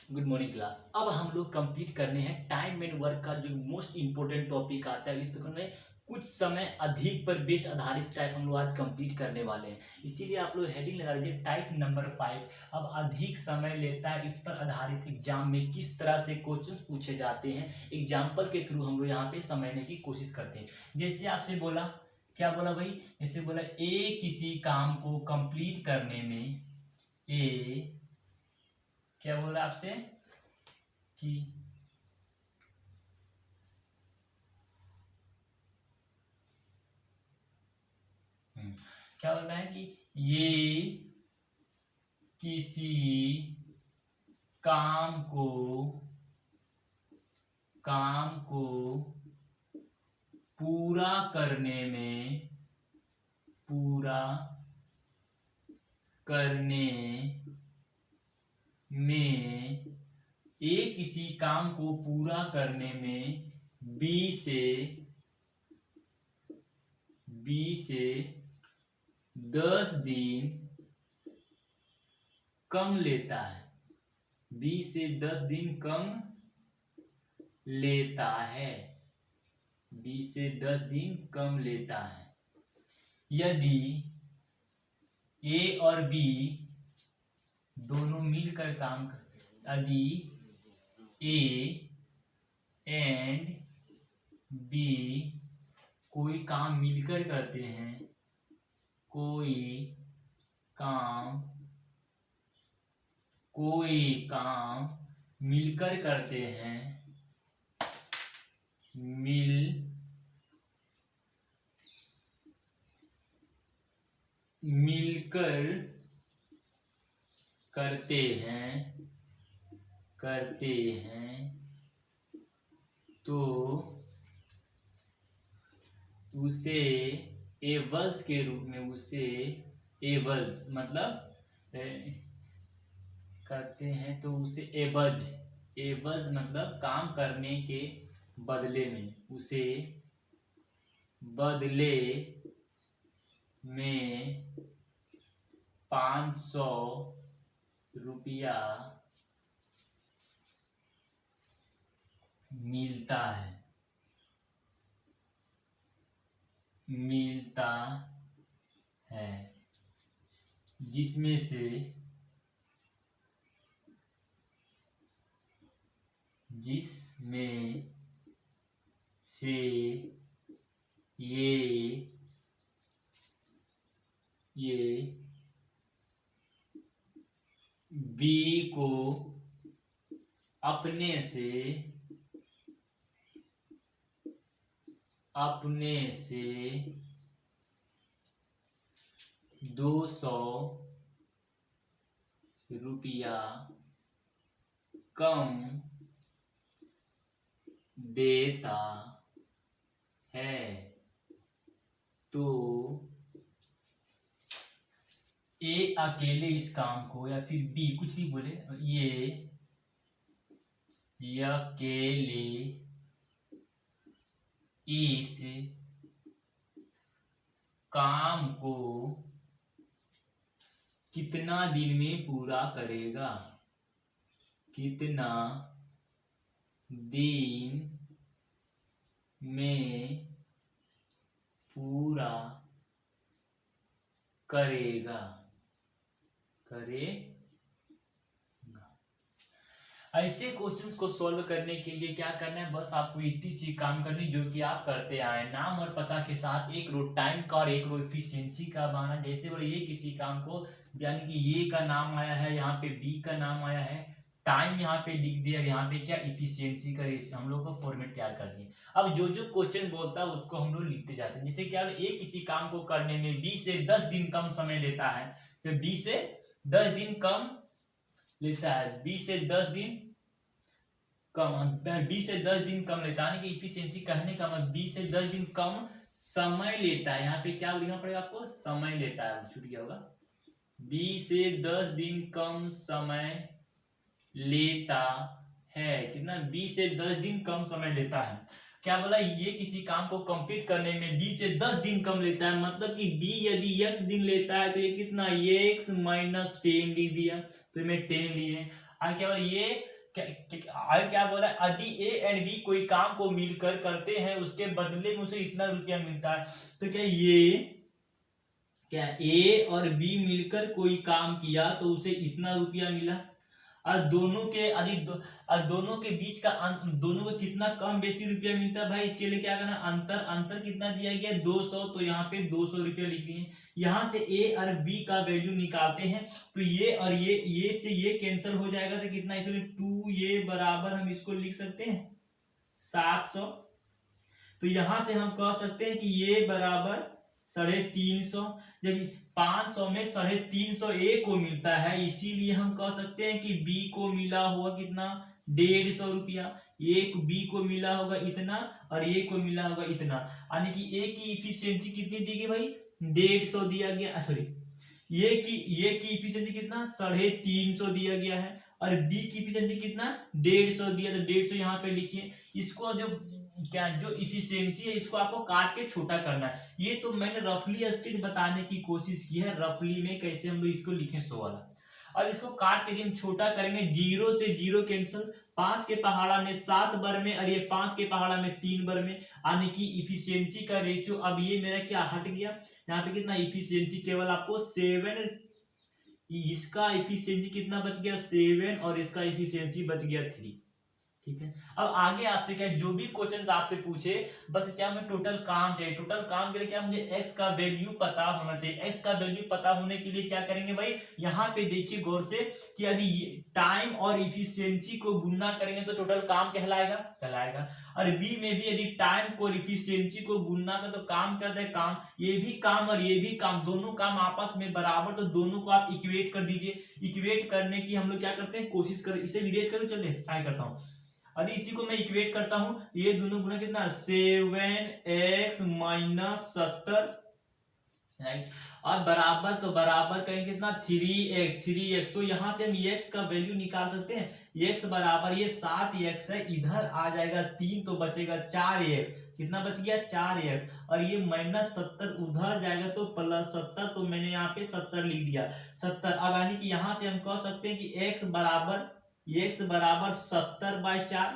Good morning class. अब हम लोग कंप्लीट करने हैं टाइम एंड वर्क का जो मोस्ट इंपॉर्टेंट टॉपिक आता है। इस पेपर में कुछ समय अधिक पर बेस्ड आधारित टाइप हम लोग आज कंप्लीट करने वाले हैं। इसीलिए आप लोग हेडिंग लगा दीजिए टाइप नंबर 5। अब अधिक समय लेता है, इस पर आधारित एग्जाम में किस तरह से क्वेश्चंस पूछे जाते हैं, एग्जाम्पल के थ्रू हम लोग यहाँ पे समझने की कोशिश करते हैं। जैसे आपसे बोला, क्या बोला भाई, जैसे बोला ए किसी काम को कंप्लीट करने में, ए क्या बोला आपसे कि क्या बोल रहा है कि ये किसी काम को पूरा करने में ए किसी काम को पूरा करने में बी से 10 दिन कम लेता है। बी से 10 दिन कम लेता है। बी से 10 दिन कम लेता है। यदि ए और बी दोनों मिलकर काम कर, यदि ए एंड बी कोई काम मिलकर करते हैं, कोई काम मिलकर करते हैं, मिलकर करते हैं तो उसे एवज के रूप में, उसे एवज मतलब करते हैं तो उसे एवज मतलब काम करने के बदले में, उसे बदले में 500 रुपया मिलता है, जिसमें से ये बी को अपने से 200 रुपया कम देता है। तो ए अकेले इस काम को, या फिर बी कुछ भी बोले, ये अकेले इस काम को कितना दिन में पूरा करेगा, कितना दिन में पूरा करेगा। ऐसे क्वेश्चंस को सॉल्व करने के लिए क्या करना है, बस आपको इतनी सी काम करनी जो कि आप करते आए, नाम और पता के साथ एक रो टाइम का और एक रो एफिशिएंसी का बनाना। जैसे बोले ये किसी काम को, यानी कि ये का नाम आया है, यहाँ पे बी का नाम आया है, टाइम यहाँ पे लिख दिया, यहाँ पे क्या इफिशियंसी का हम लोग को फॉर्मेट तैयार कर दिए। अब जो जो क्वेश्चन बोलता है उसको हम लोग लिखते जाते हैं। जैसे क्या ए किसी काम को करने में बी से 10 दिन कम समय लेता है, तो बी से 10 दिन कम लेता है, बी से 10 दिन कम, 20 से 10 दिन कम लेता है, कि इफिशियंसी कहने का मतलब 20 से 10 दिन कम समय लेता है। यहाँ पे क्या लिखना पड़ेगा आपको, समय लेता है, छूट गया होगा। 20 से 10 दिन कम समय लेता है, कितना, 20 से 10 दिन कम समय लेता है। क्या बोला, ये किसी काम को कंप्लीट करने में 20 से 10 दिन कम लेता है, मतलब कि बी यदि x दिन लेता है तो ये कितना, x - 10 लिख दिया, तो मैं 10 लिए। क्या बोला, ये आगे क्या बोला, यदि ए एंड बी कोई काम को मिलकर करते हैं उसके बदले में उसे इतना रुपया मिलता है। तो क्या ए और बी मिलकर कोई काम किया तो उसे इतना रुपया मिला, और दोनों के बीच का दोनों को कितना कम बेसी रुपया मिलता है भाई, इसके लिए क्या करना, अंतर कितना दिया गया 200, तो यहाँ पे 200 रुपया लिख दिए। यहाँ से ए और बी का वैल्यू निकालते हैं तो ये और ये से ये कैंसिल हो जाएगा, तो कितना, इसलिए 2 बराबर हम इसको लिख सकते हैं 700। तो यहाँ से हम कह सकते हैं कि ये बराबर 350, जब 500 में 350 ए को मिलता है, इसीलिए हम कह सकते हैं कि बी को मिला होगा कितना, 150 रुपया। एक बी को मिला होगा इतना और ए को मिला होगा इतना, यानी कि ए की इफिशियंसी कितनी दी गई भाई, 150 दिया गया, सॉरी ये की इफिशियंसी कितना, 350 दिया गया है, और बी की इफिशियंसी कितना, 150 दिया, तो 150 यहाँ पे लिखिए। इसको जो इफिशियंसी है इसको आपको काट के छोटा करना है। ये तो मैंने रफली स्केच बताने की कोशिश की है, रफली में कैसे हम लोग इसको लिखें 100 वाला। अब इसको काट के हम छोटा करेंगे, 0 से 0 कैंसिल, 5 के पहाड़ा में 7 बर में, और ये 5 के पहाड़ा में 3 बर में, यानी कि इफिशियंसी का रेशियो अब ये मेरा क्या हट गया, यहाँ पे कितना इफिशियंसी केवल आपको 7, इसका इफिशियंसी कितना बच गया 7, और इसका इफिशियंसी बच गया 3। ठीक है, अब आगे आपसे क्या, जो भी क्वेश्चन आपसे पूछे बस क्या मुझे टोटल काम चाहिए, टोटल काम के लिए क्या मुझे एक्स का वैल्यू पता होना चाहिए। एक्स का वैल्यू पता होने के लिए क्या करेंगे भाई, यहाँ पे देखिए गौर से कि यदि टाइम और इफिशियंसी को गुणा करेंगे तो टोटल काम कहलाएगा। और बी में भी यदि टाइम को इफिशियंसी को गुणा कर तो काम कर दे काम, ये भी काम और ये भी काम, दोनों काम आपस में बराबर, तो दोनों को आप इक्वेट कर दीजिए। इक्वेट करने की हम लोग क्या करते हैं, कोशिश कर, इसे विरेज करो, चलिए ट्राई करता हूँ। यदि इसी को मैं इक्वेट करता हूं, ये दोनों गुना कितना, 7x - 70, राइट, और बराबर, तो बराबर करेंगे कितना, 3x। तो यहां से हम x का वैल्यू निकाल सकते हैं, x बराबर ये 7x है, इधर आ जाएगा 3, तो बचेगा 4x, कितना बच गया 4x, और ये -70 उधर जाएगा तो +70, तो मैंने यहाँ पे 70 लिख दिया 70। अब यानी कि यहाँ से हम कह सकते हैं कि x बराबर 70/4,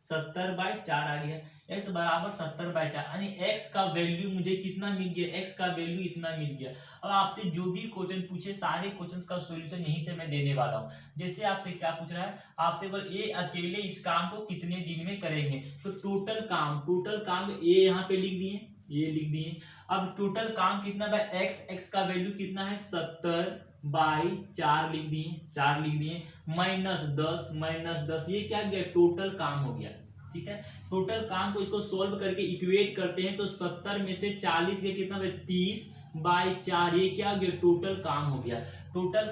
70/4 आ गया, x बराबर 70/4, यानी x का वैल्यू मुझे कितना मिल गया, x का वैल्यू इतना मिल गया। अब आपसे जो भी क्वेश्चन पूछे सारे क्वेश्चंस का सॉल्यूशन यहीं से मैं देने वाला हूँ। जैसे आपसे क्या पूछ रहा है, आपसे बोल ये अकेले इस काम को कितने दिन में करेंगे, तो टोटल काम ये यहाँ पे लिख दिए, ये लिख दिए। अब टोटल काम कितना भाई, x का वैल्यू कितना है 70/4 लिख दिए, -10 ये क्या गया, टोटल काम हो गया। ठीक है, टोटल काम को इसको सॉल्व करके इक्वेट करते हैं तो 70 में से 40 के कितना, 30/4, ये क्या गया, टोटल काम हो गया। टोटल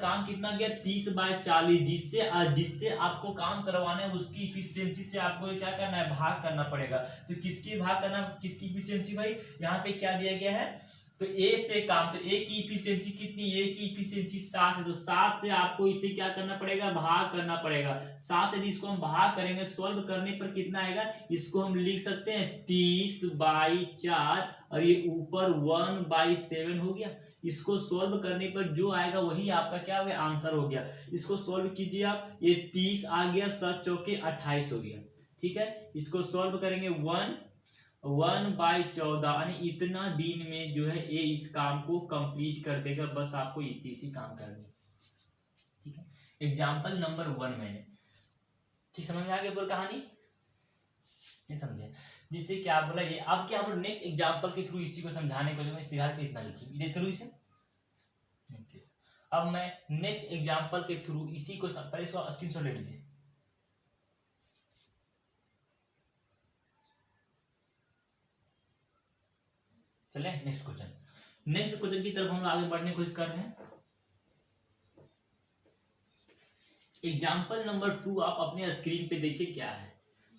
काम कितना गया, 30/40, जिससे आपको काम करवाना है उसकी इफिशियंसी से आपको क्या करना है, भाग करना पड़ेगा। तो किसकी इफिशियंसी भाई, यहाँ पे क्या दिया गया है, तो ए से काम, तो ए की इफिशियंसी कितनी, ए की इफिशियंसी 60 है, तो 60 से आपको इसे क्या करना पड़ेगा, भाग करना पड़ेगा। 60 से इसको हम भाग करेंगे, सॉल्व करने पर कितना आएगा, इसको हम लिख सकते हैं 30/4, और ये ऊपर 1/7 हो गया। इसको सॉल्व करने पर जो आएगा वही आपका क्या हो गया, आंसर हो गया। इसको सॉल्व कीजिए आप, ये 30 आ गया, 7 चौके 28 हो गया। ठीक है, इसको सॉल्व करेंगे 1/14, यानी इतना दिन में जो है ये इस काम को कंप्लीट कर देगा, बस आपको इतनी सी काम करनी है। ठीक है, एग्जाम्पल नंबर 1 मैंने ठीक समझ में आ गया पूरी कहानी, नहीं समझे, जिससे क्या बोला ये। अब क्या बोला, नेक्स्ट एग्जाम्पल के थ्रू इसी को समझाने को फिलहाल से इतना लिखिए, इरेज करूँ इसे। अब मैं नेक्स्ट एग्जाम्पल के थ्रू इसी को, पहले स्क्रीनशॉट ले लीजिए। चले नेक्स्ट क्वेश्चन की तरफ हम आगे बढ़ने की कोशिश कर रहे हैं। एग्जाम्पल नंबर 2 आप अपने स्क्रीन पे देखिए क्या है।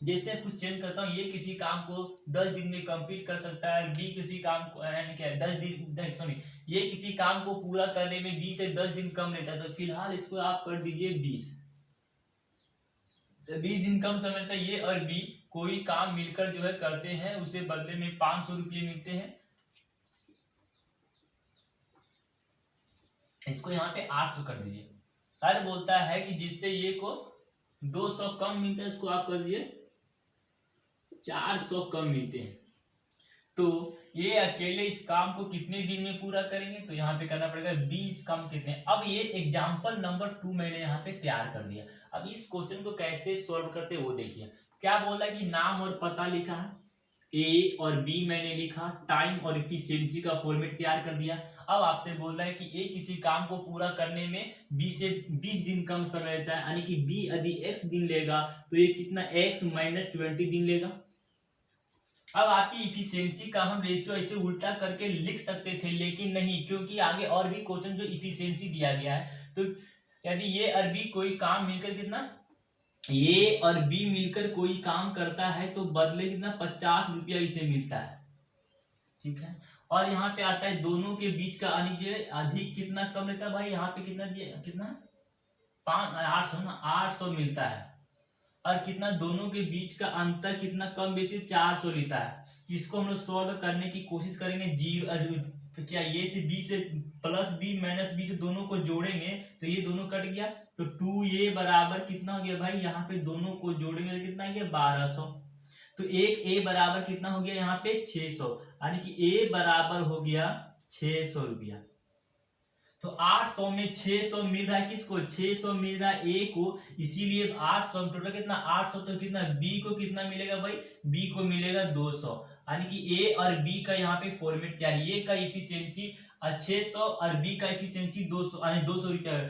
जैसे कुछ चेंज करता हूँ, ये किसी काम को 10 दिन में कंप्लीट कर सकता है, बी किसी काम को यानी क्या 10 दिन, सॉरी ये किसी काम को पूरा करने में 20 से 10 दिन कम लेता है, तो फिलहाल इसको आप कर दीजिए 20 दिन कम समय तक ये और बी कोई काम मिलकर जो है करते हैं, उसे बदले में 500 रुपये मिलते हैं। इसको यहाँ पे 800 कर दीजिए। अरे बोलता है कि जिससे ये को 200 कम मिलता है, उसको आप कर दिए 400 कम मिलते हैं। तो ये अकेले इस काम को कितने दिन में पूरा करेंगे, तो यहाँ पे करना पड़ेगा 20 काम कितने। अब ये एग्जाम्पल नंबर 2 मैंने यहाँ पे तैयार कर दिया। अब इस क्वेश्चन को कैसे सॉल्व करते हैं वो देखिए। क्या बोला कि नाम और पता लिखा है, ए और बी मैंने लिखा, टाइम और इफिशियंसी का फॉर्मेट तैयार कर दिया। अब आपसे बोल रहा है कि ए किसी काम को पूरा करने में 20 से 20 दिन कम समय लेता है, यानी कि बी यदि x दिन लेगा तो ये कितना x माइनस 20 दिन लेगा। अब आपकी इफिशियंसी का हम रेशियो ऐसे उल्टा करके लिख सकते थे, लेकिन नहीं, क्योंकि आगे और भी क्वेश्चन जो इफिशियंसी दिया गया है। तो यदि ये और बी कोई काम मिलकर कितना, ए और बी मिलकर कोई काम करता है तो बदले कितना 50 रुपया इसे मिलता है, ठीक है। और यहाँ पे आता है दोनों के बीच का अधिक कितना कम लेता है भाई, यहाँ पे कितना दिया, कितना 800 ना, 800 मिलता है। और कितना दोनों के बीच का अंतर कितना कम बेसी 400 लेता है। इसको हम लोग सॉल्व करने की कोशिश करेंगे। तो क्या ये से बी से प्लस बी माइनस बी से दोनों को जोड़ेंगे तो ये दोनों कट गया, तो 2a बराबर कितना हो गया भाई, यहाँ पे दोनों को जोड़ेंगे तो कितना गया 1200। तो एक a बराबर कितना हो गया यहाँ पे 600, यानी कि a बराबर हो गया 600 रुपया। तो 800 में 600 मिल रहा है किसको, 600 मिल रहा है ए को, इसीलिए 800 टोटल कितना 800, तो कितना बी को कितना मिलेगा भाई, बी को मिलेगा 200, यानी कि ए और बी का यहाँ पे फॉर्मेट क्या है, ए का इफिशियंसी 600 और बी का इफिशियंसी 200, यानी 200 रुपया,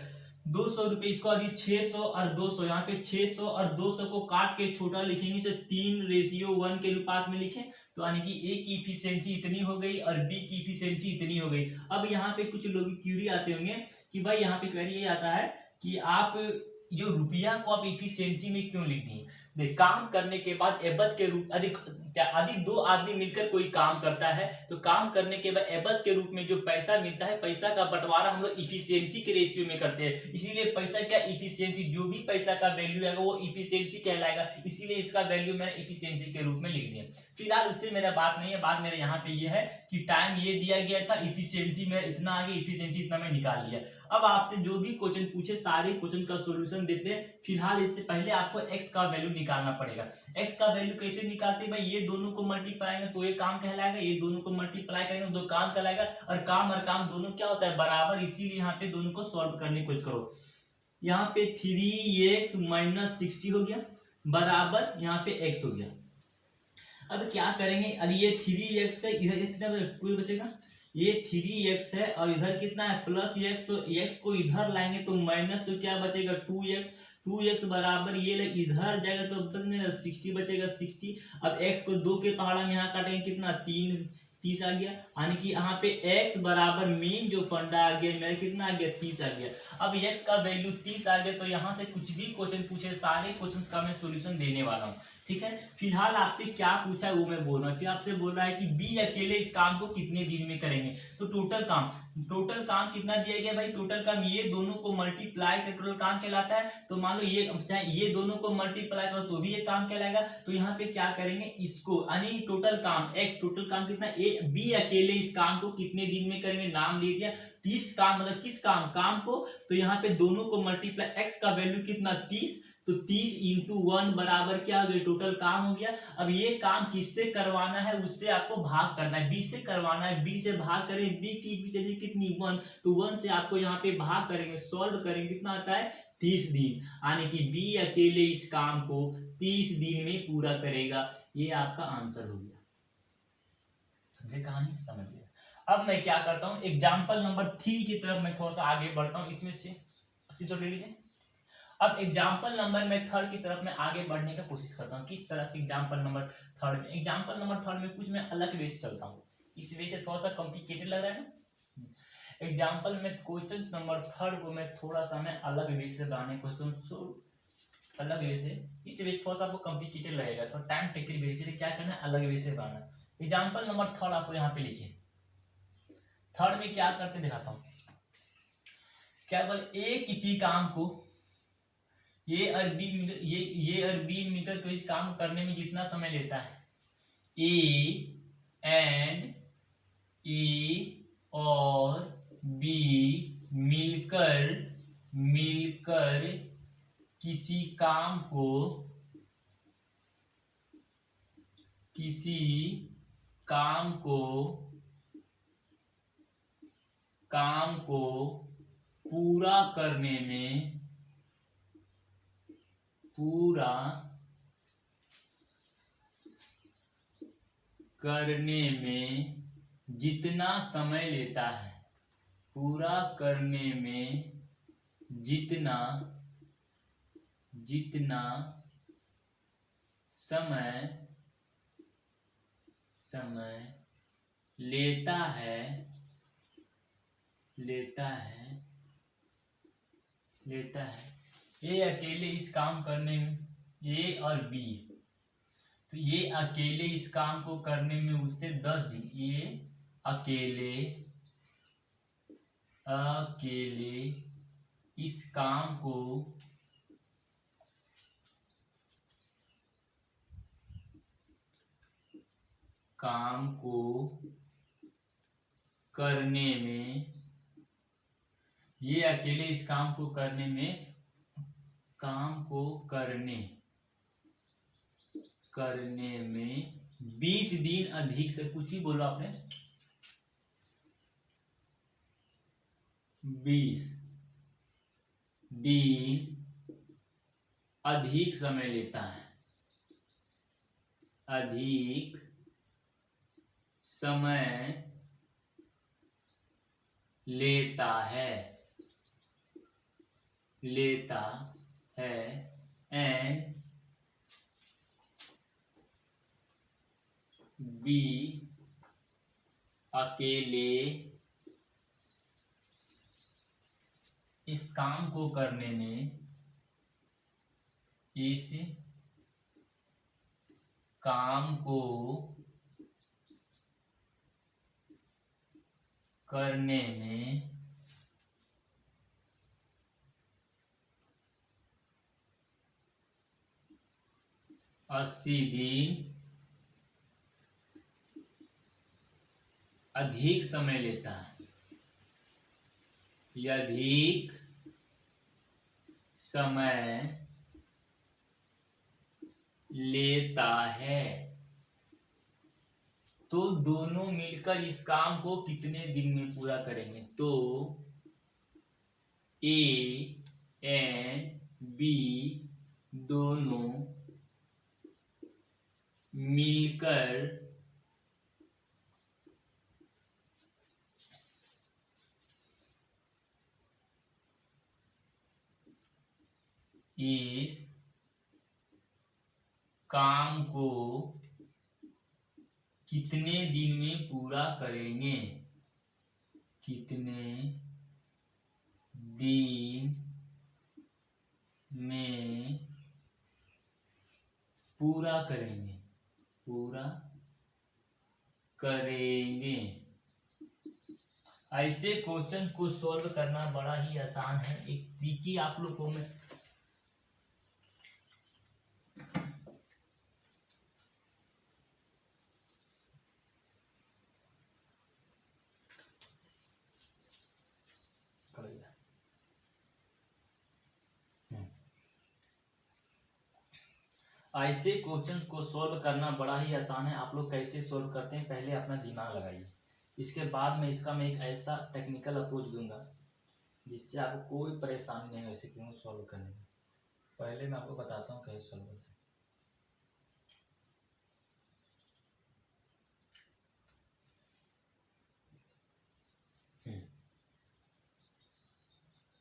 200 रुपये। इसको यदि 600 और 200, यहाँ पे 600 और 200 को काट के छोटा लिखेंगे तो 3:1 के अनुपात में लिखें, तो यानी कि ए की इफिशियंसी इतनी हो गई और बी की इफिशियंसी इतनी हो गई। अब यहाँ पे कुछ लोग क्यूरी आते होंगे कि भाई यहाँ पे क्वेरी ये आता है कि आप जो रुपया को आप इफिशियंसी में क्यों लिख दिए। देख, काम करने के बाद एवज के रूप यदि दो आदमी मिलकर कोई काम करता है तो काम करने के बाद एवज के रूप में जो पैसा मिलता है, पैसा का बंटवारा हम लोग इफिशियंसी के रेशियो में करते हैं। इसीलिए पैसा क्या, इफिशियंसी, जो भी पैसा का वैल्यू आएगा वो इफिशियंसी कहलाएगा, इसीलिए इसका वैल्यू मैंने इफिशियंसी के रूप में लिख दिया। फिलहाल उससे मेरा बात नहीं है, बात मेरे यहाँ पे ये है कि टाइम ये दिया गया था, इफिशियंसी में इतना आगे, इफिशियंसी इतना मैं निकाल लिया। अब आपसे जो भी क्वेश्चन पूछे सारे क्वेश्चन का सॉल्यूशन देते हैं। फिलहाल इससे पहले आपको x का वैल्यू निकालना पड़ेगा। x का वैल्यू कैसे निकालते हैं भाई, ये दोनों को मल्टीप्लाई करेंगे तो ये काम कहलाएगा, ये दोनों को मल्टीप्लाई करेंगे तो दो काम कहलाएगा, और काम दोनों क्या होता है बराबर, इसीलिए यहाँ पे दोनों को सॉल्व करने की कोशिश करो। यहाँ पे 3x माइनस 60 हो गया बराबर यहाँ पे x हो गया। अब क्या करेंगे, यदि ये 3x है, इधर कितना 2 बचेगा, ये 3x है और इधर कितना है प्लस x, तो x को इधर लाएंगे तो माइनस, तो क्या बचेगा 2x बराबर ये इधर जाएगा तो बचेगा 60 बचेगा 60। अब x को 2 के पहाड़ा में यहाँ काटेंगे कितना 30 आ गया, यानी कि यहाँ पे x बराबर मेन जो फंडा आ गया मेरा कितना आ गया 30 आ गया। अब x का वैल्यू 30 आ गया, तो यहाँ से कुछ भी क्वेश्चन पूछे सारे क्वेश्चंस का मैं सॉल्यूशन देने वाला हूँ, ठीक है। फिलहाल आपसे क्या पूछा है वो मैं बोल रहा हूँ। फिर आपसे बोल रहा है कि बी अकेले इस काम को कितने दिन में करेंगे, तो टोटल काम कितना दिया गया भाई, टोटल काम ये दोनों को मल्टीप्लाई कर टोटल काम कहलाता है। तो मान लो ये दोनों को मल्टीप्लाई करो तो भी ये काम कहलाएगा। तो यहाँ पे क्या करेंगे, इसको यानी टोटल काम कितना, ए बी अकेले इस काम को कितने दिन में करेंगे, नाम ले दिया 30 काम, मतलब किस काम को, तो यहाँ पे दोनों को मल्टीप्लाई, एक्स का वैल्यू कितना 30, तो 30 इंटू 1 बराबर क्या हो गया, टोटल काम हो गया। अब ये काम किससे करवाना है, उससे आपको भाग करना है, बी से करवाना है, बी से भाग करें, बी की चलिए कितनी 1, तो 1 से आपको यहाँ पे भाग करेंगे, सॉल्व करेंगे, कितना आता है 30 दिन, यानी कि बी अकेले इस काम को 30 दिन में पूरा करेगा। ये आपका आंसर हो गया, समझे कहानी, समझ लिया। अब मैं क्या करता हूँ, एग्जाम्पल नंबर 3 की तरफ मैं थोड़ा सा आगे बढ़ता हूँ, इसमें से स्क्रीनशॉट ले लीजिए। अब एग्जाम्पल नंबर मैं 3 की तरफ मैं आगे बढ़ने का कोशिश करता हूँ। किस तरह से एग्जाम्पल नंबर 3 में कुछ मैं अलग वे से चलता हूँ, इस वे से थोड़ा सा कॉम्प्लिकेटेड लग रहा है ना। एग्जाम्पल में क्वेश्चन नंबर 3 को मैं थोड़ा सा मैं अलग वे से बनाने की कोशिश, अलग वे से, इस वे थोड़ा सा आपको कॉम्प्लिकेटेड लगेगा, तो टाइम टेकिंग वे से क्या करना है, अलग वे से बनाना। एग्जाम्पल नंबर 3 आपको यहाँ पे लिखिए। 3 में क्या करते दिखाता हूँ, क्या बोले, ए किसी काम को ये और बी मिलकर कोई काम करने में जितना समय लेता है, ए और बी मिलकर किसी काम को पूरा करने में जितना समय लेता है, पूरा करने में जितना समय लेता है ये अकेले इस काम करने में, ए और बी, तो ये अकेले इस काम को करने में उससे 10 दिन, ये अकेले इस काम को करने में, ये अकेले इस काम को करने में 20 दिन अधिक से, कुछ ही बोला आपने, 20 दिन अधिक समय लेता है, अधिक समय लेता है एंड बी अकेले इस काम को करने में, इस काम को करने में 80 दिन अधिक समय लेता है, अधिक समय लेता है। तो दोनों मिलकर इस काम को कितने दिन में पूरा करेंगे? तो ए एंड बी दोनों मिलकर इस काम को कितने दिन में पूरा करेंगे? कितने दिन में पूरा करेंगे? ऐसे क्वेश्चन को सॉल्व करना बड़ा ही आसान है। एक ट्रिकी आप लोग को मैं ऐसे क्वेश्चंस को सॉल्व करना बड़ा ही आसान है। आप लोग कैसे सॉल्व करते हैं पहले अपना दिमाग लगाइए, इसके बाद में इसका मैं एक ऐसा टेक्निकल अप्रोच दूंगा जिससे आपको कोई परेशानी नहीं हो ऐसे क्यों सॉल्व करने में। पहले मैं आपको बताता हूँ कैसे सॉल्व करते हैं।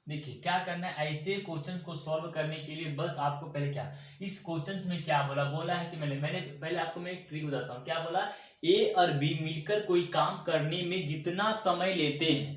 देखिए क्या करना है, ऐसे क्वेश्चंस को सॉल्व करने के लिए बस आपको पहले क्या, इस क्वेश्चंस में क्या बोला है कि मैंने पहले आपको मैं एक ट्रिक बताता हूँ। क्या बोला? ए और बी मिलकर कोई काम करने में जितना समय लेते हैं,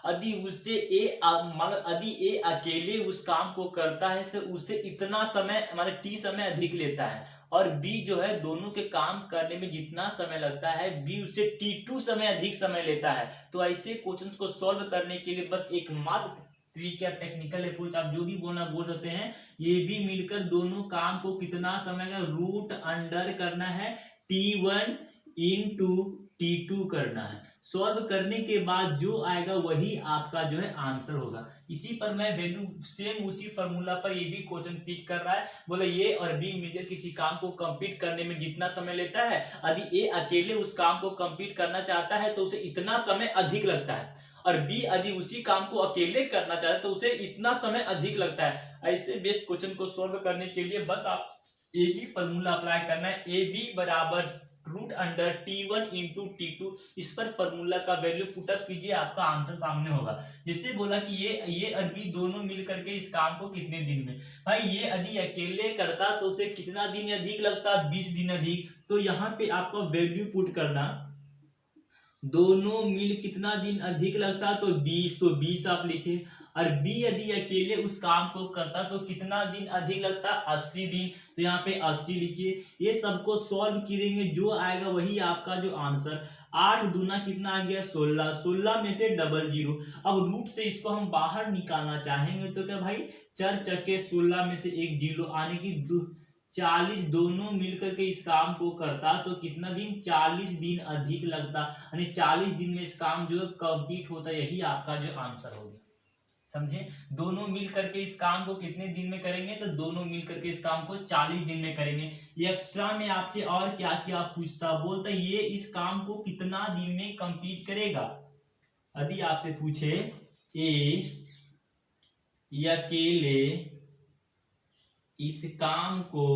यदि उससे यदि ए अकेले उस काम को करता है तो उससे इतना समय टी समय अधिक लेता है, और बी जो है दोनों के काम करने में जितना समय लगता है बी उससे T2 समय अधिक समय लेता है। तो ऐसे क्वेश्चंस को सॉल्व करने के लिए बस एकमात्र ट्रिक या टेक्निकल अप्रोच आप जो भी बोल सकते हैं, ये भी मिलकर दोनों काम को कितना समय का रूट अंडर करना है T1 इंटू T2 करना है। सॉल्व करने के बाद जो आएगा वही आपका जो है आंसर होगा। इसी पर मैं वैल्यू सेम उसी फॉर्मूला पर ये भी क्वेश्चन फिट कर रहा है। बोले ए और बी मिलकर किसी काम को कंप्लीट करने में जितना समय लेता है, यदि ए अकेले उस काम को कंप्लीट करना चाहता है तो उसे इतना समय अधिक लगता है, और बी यदि उसी काम को अकेले करना चाहता है तो उसे इतना समय अधिक लगता है। ऐसे बेस्ट क्वेश्चन को सोल्व करने के लिए बस आप एक ही फॉर्मूला अप्लाई करना है, ए बी बराबर root under T1 into T2। इस पर फॉर्मूला का वैल्यू पुटअप कीजिए, आपका आंसर सामने होगा। जैसे बोला कि ये और बी दोनों मिल करके इस काम को कितने दिन में, भाई ये यदि अकेले करता तो उसे कितना दिन अधिक लगता, 20 दिन अधिक। तो यहाँ पे आपको वैल्यू पुट करना, दोनों मिल कितना दिन अधिक लगता, तो 20, तो 20 आप लिखे। और बी यदि अकेले उस काम को करता तो कितना दिन अधिक लगता, 80 दिन। तो यहाँ पे 80 लिखिए। ये सबको सॉल्व करेंगे, जो आएगा वही आपका जो आंसर। 8 दूना कितना आ गया, 16, 16 में से डबल जीरो। अब रूट से इसको हम बाहर निकालना चाहेंगे तो क्या भाई, 4 चक्के 16 में से एक जीरो आने की 40, दोनों मिलकर के इस काम को करता तो कितना दिन, 40 दिन अधिक लगता, यानी 40 दिन में इस काम जो है कंप्लीट होता। यही आपका जो आंसर होगा, समझे। दोनों मिल करके इस काम को कितने दिन में करेंगे, तो दोनों मिल करके इस काम को 40 दिन में करेंगे। एक्स्ट्रा में आपसे और क्या क्या पूछता, बोलता ये इस काम को कितना दिन में कंप्लीट करेगा। यदि आपसे पूछे ए अकेले इस काम को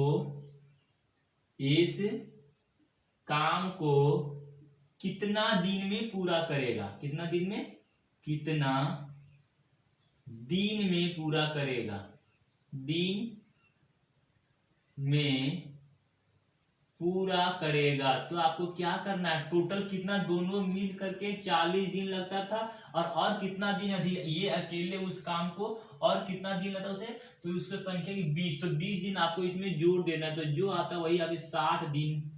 कितना दिन में पूरा करेगा, कितना दिन में पूरा करेगा, दिन में पूरा करेगा। तो आपको क्या करना है, टोटल कितना दोनों मिल करके 40 दिन लगता था, और कितना दिन अधिक, ये अकेले उस काम को और कितना दिन लगता उसे, तो उसकी संख्या की 20, तो 20 दिन आपको इसमें जोड़ देना है। तो जो आता वही आप 60 दिन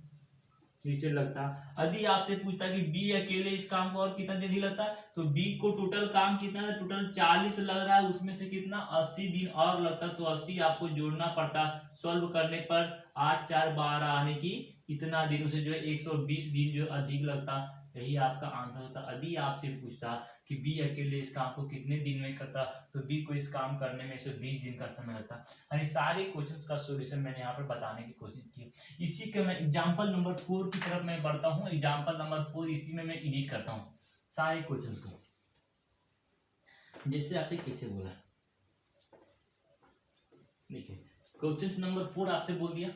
इसे लगता। यदि आपसे पूछता कि बी अकेले इस काम को और कितना दिन ही लगता, तो बी को टोटल काम कितना है, टोटल 40 लग रहा है, उसमें से कितना 80 दिन और लगता, तो 80 आपको जोड़ना पड़ता। सॉल्व करने पर 8 4 12 आने की इतना दिन, उसे जो है 120 दिन जो अधिक लगता। यही आपका आंसर होता। यदि आपसे पूछता कि बी अकेले इस काम को कितने दिन में करता, तो बी को इस काम करने में 120 दिन का समय लगता। यानी सारे क्वेश्चंस का सॉल्यूशन मैंने यहाँ पर बताने की कोशिश की। इसी के मैं एग्जांपल नंबर 4 की तरफ मैं बढ़ता हूँ। एग्जांपल नंबर 4 इसी में मैं एडिट करता हूँ सारे क्वेश्चंस को, जैसे आपसे कैसे बोला। देखिए क्वेश्चन नंबर 4 आपसे बोल दिया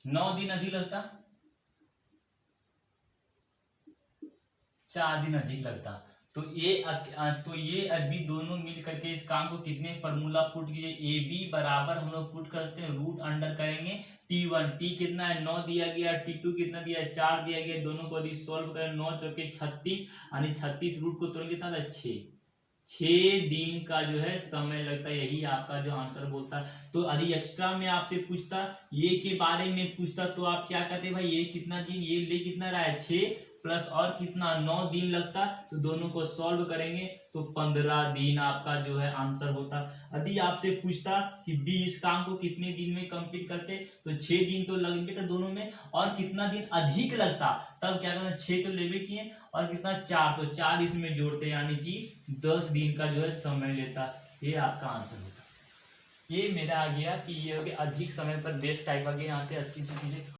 9 दिन अधिक लगता, 4 दिन अधिक लगता। तो ये और बी दोनों मिल करके इस काम को कितने, फॉर्मूला पुट कीजिए, ए बी बराबर हम लोग पुट करते हैं, रूट अंडर करेंगे T1, टी कितना है 9 दिया गया, T2 कितना दिया है 4 दिया गया। दोनों को यदि सॉल्व करें 9 चौके 36, यानी 36 रूट को तोड़ कितना था 6 दिन का जो है समय लगता है। यही आपका जो आंसर बोलता है। तो यदि एक्स्ट्रा में आपसे पूछता ये के बारे में पूछता, तो आप क्या कहते भाई, ये कितना दिन, ये ले कितना रहा है 6 प्लस और कितना 9 दिन लगता, तो दोनों को सॉल्व करेंगे तो 15 दिन आपका जो है आंसर होता। यदि आपसे पूछता कि बी इस काम को कितने दिन में कंप्लीट करते, तो 6 दिन तो लगेगा दोनों में, और कितना दिन अधिक लगता, तब क्या करना 6 तो लेवे किए और कितना 4, तो 4 इसमें जोड़ते, यानी कि 10 दिन का जो है समय लेता। ये आपका आंसर होता। ये मेरा आ गया कि ये हो गया अधिक समय पर बेस्ट टाइप आ गया। यहाँ पे